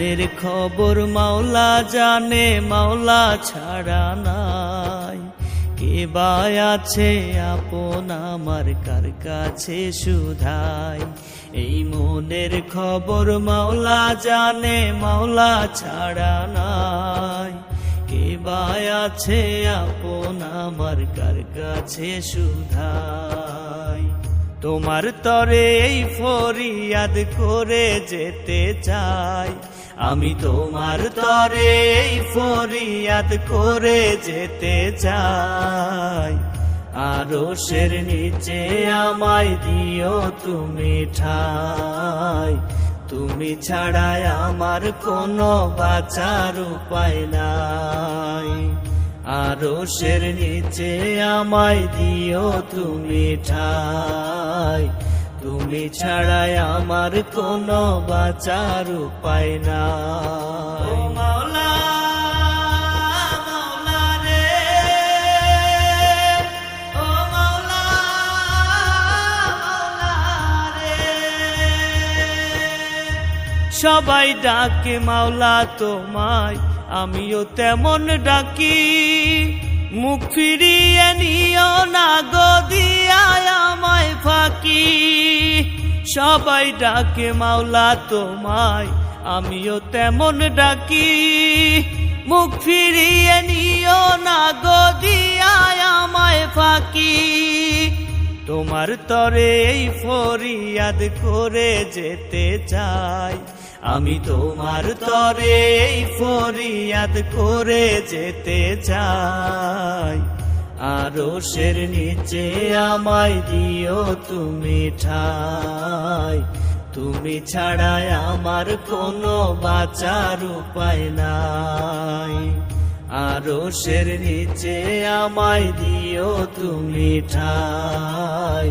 মনের খবর মাওলা জানে, মাওলা ছাড়া নাই কে বা আছে আপন আমার, কার কাছে শুধাই। এই মনের খবর মাওলা জানে, মাওলা ছাড়া নাই কে বা আছে আপন আমার, কার কাছে শুধাই। তোমার তরে এই ফরিয়াদ করে যেতে চাই, আমি তোমার তরে এই ফরিয়াদ করে যেতে চাই। আরশের নিচে আমায় দিও তুমি ঠাই, তুমি ছাড়াই আমার কোনো বাঁচার উপায় নাই। আরশের নিচে আমায় দিও তুমি ঠাই, তুমি ছাড়াই আমার কোনো বাঁচার উপায় নাই। ও মাওলা, মাওলা রে, ও মাওলা, মাওলা রে। সবাই ডাকে মাওলা তোমায়, আমিও তেমন ডাকি। মুখ ফিরিয়ে নিও না গো দিয়ায় আমায় ফাঁকি। সবাই ডাকে মাওলা তোমায়, আমিও তেমন ডাকি। মুখ ফিরিয়ে নিও না গো দিয়ায় আমায় ফাঁকি। তোমার তরে এই ফরিয়াদ করে যেতে চাই, আমি তোমার তরে এই ফরিয়াদ করে যেতে চাই। আরশের নিচে আমায় দিও তুমি ঠাই, তুমি ছাড়াই আমার কোনো বাঁচার উপায় নাই। আরশের নিচে আমায় দিও তুমি ঠাই,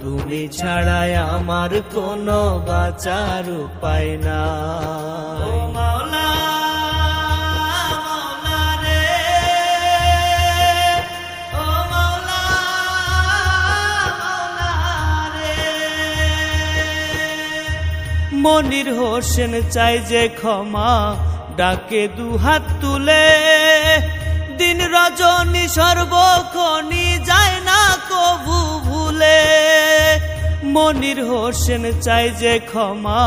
তুমি ছাড়াই আমার কোনো বাঁচার উপায় নাই। ও মাওলা, মাওলা রে, ও মাওলা, মাওলা রে। মনির হোসেন চাই যে ক্ষমা, ডাকে দুহাত তুলে। দিন রজনী সর্বক্ষণই যায় না কভু ভুলে। মনির হোসেন চাই যে ক্ষমা,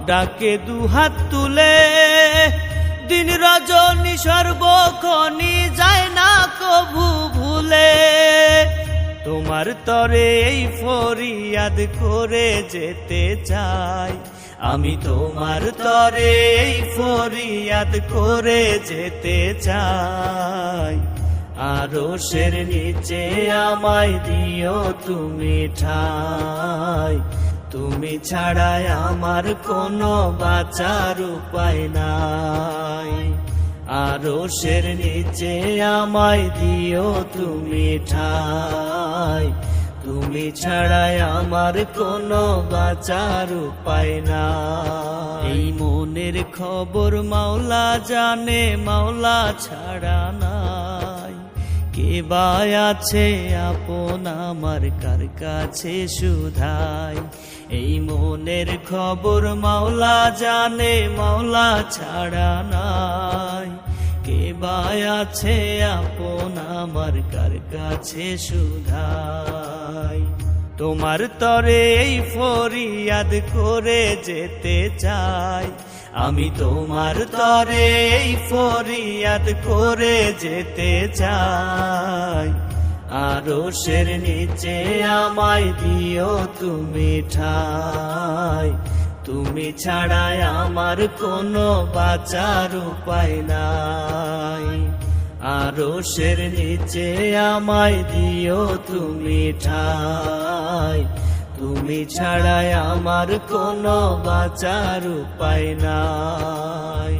ডাকে দুহাত তুলে। দিন রজনী সর্বক্ষণই যায় না কভু ভুলে। তোমার তরে এই ফরিয়াদ করে যেতে চাই, আমি তোমার তরে এই ফরিয়াদ করে যেতে চাই। আরশের নিচে আমায় দিও তুমি ঠাই, তুমি ছাড়াই আমার কোনো বাঁচার উপায় নাই। আরশের নিচে আমায় দিও তুমি ঠাই, তুমি ছাড়াই আমার কোনো বাঁচার উপায় নাই। এই মনের খবর মাওলা জানে, মাওলা ছাড়া নাই কে বা আছে আপন আমার, কার কাছে শুধাই। এই মনের খবর মাওলা জানে, মাওলা ছাড়া নাই কে বা আছে আপন আমার, কার কাছে শুধাই। তোমার তরে এই ফরিয়াদ করে যেতে চাই, আমি তোমার তরে এই ফরিয়াদ করে যেতে চাই। আরশের নিচে আমায় দিও তুমি ঠাই, তুমি ছাড়াই আমার কোনো বাঁচার উপায় নাই। আরশের নিচে আমায় দিও তুমি ঠাই, তুমি ছাড়াই আমার কোনো বাঁচার উপায় নাই।